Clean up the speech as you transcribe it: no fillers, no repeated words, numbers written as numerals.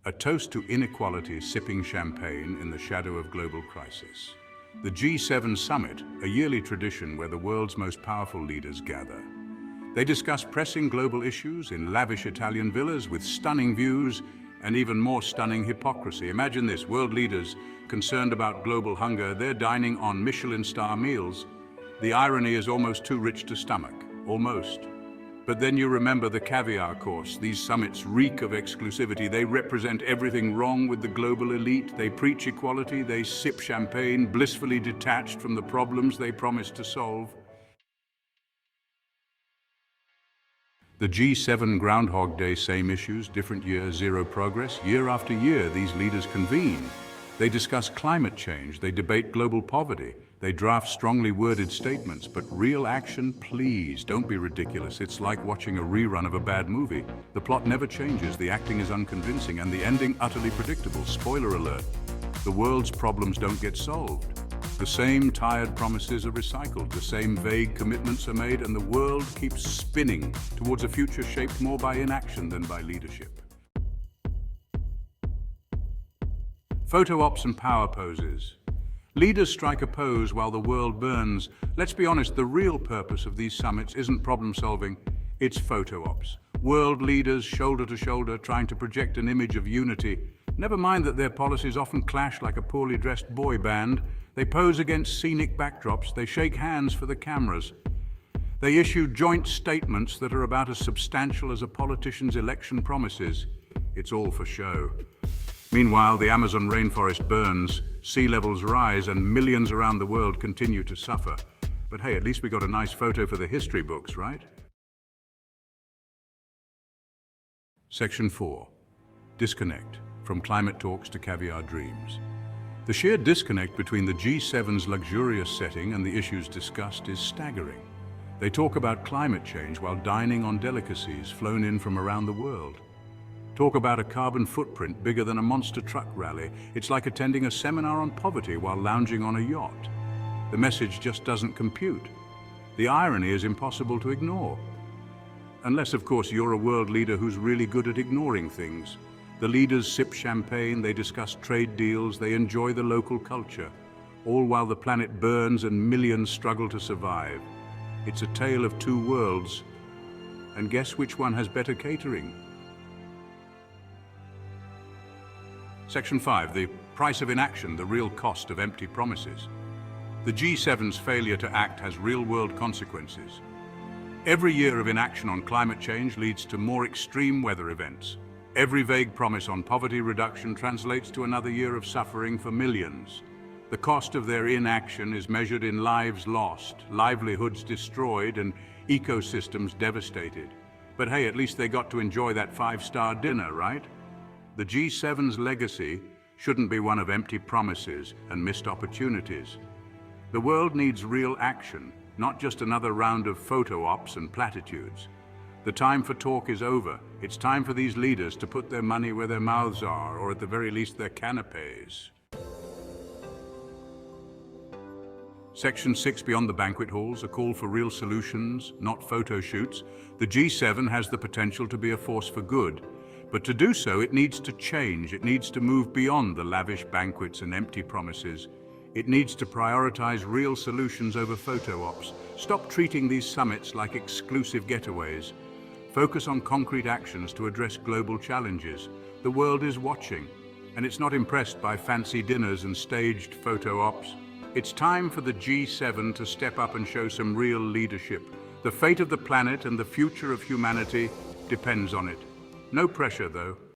A toast to inequality sipping champagne in the shadow of global crisis. The G7 Summit, a yearly tradition where the world's most powerful leaders gather. They discuss pressing global issues in lavish Italian villas with stunning views and even more stunning hypocrisy. Imagine this, world leaders concerned about global hunger, they're dining on Michelin-star meals. The irony is almost too rich to stomach, almost. But then you remember the Caviar course. These summits reek of exclusivity. They represent everything wrong with the global elite. They preach equality, they sip champagne, blissfully detached from the problems they promise to solve. The G7 Groundhog Day, same issues, different year, zero progress. Year after year, these leaders convene. They discuss climate change, they debate global poverty, they draft strongly worded statements, but real action, please, don't be ridiculous. It's like watching a rerun of a bad movie. The plot never changes, the acting is unconvincing, and the ending utterly predictable. Spoiler alert, the world's problems don't get solved. The same tired promises are recycled, the same vague commitments are made, and the world keeps spinning towards a future shaped more by inaction than by leadership. Photo ops and power poses. Leaders strike a pose while the world burns. Let's be honest, the real purpose of these summits isn't problem solving, it's photo ops. World leaders shoulder to shoulder trying to project an image of unity. Never mind that their policies often clash like a poorly dressed boy band. They pose against scenic backdrops, they shake hands for the cameras. They issue joint statements that are about as substantial as a politician's election promises. It's all for show. Meanwhile, the Amazon rainforest burns, sea levels rise, and millions around the world continue to suffer. But hey, at least we got a nice photo for the history books, right? Section 4. Disconnect. From climate talks to caviar dreams. The sheer disconnect between the G7's luxurious setting and the issues discussed is staggering. They talk about climate change while dining on delicacies flown in from around the world. Talk about a carbon footprint bigger than a monster truck rally. It's like attending a seminar on poverty while lounging on a yacht. The message just doesn't compute. The irony is impossible to ignore. Unless, of course, you're a world leader who's really good at ignoring things. The leaders sip champagne, they discuss trade deals, they enjoy the local culture, all while the planet burns and millions struggle to survive. It's a tale of two worlds. And guess which one has better catering? Section 5, the price of inaction, the real cost of empty promises. The G7's failure to act has real-world consequences. Every year of inaction on climate change leads to more extreme weather events. Every vague promise on poverty reduction translates to another year of suffering for millions. The cost of their inaction is measured in lives lost, livelihoods destroyed, and ecosystems devastated. But hey, at least they got to enjoy that five-star dinner, right? The G7's legacy shouldn't be one of empty promises and missed opportunities. The world needs real action, not just another round of photo ops and platitudes. The time for talk is over. It's time for these leaders to put their money where their mouths are, or at the very least their canapes. Section 6, beyond the banquet halls, a call for real solutions, not photo shoots. The G7 has the potential to be a force for good. But to do so, it needs to change. It needs to move beyond the lavish banquets and empty promises. It needs to prioritize real solutions over photo ops. Stop treating these summits like exclusive getaways. Focus on concrete actions to address global challenges. The world is watching, and it's not impressed by fancy dinners and staged photo ops. It's time for the G7 to step up and show some real leadership. The fate of the planet and the future of humanity depends on it. No pressure, though.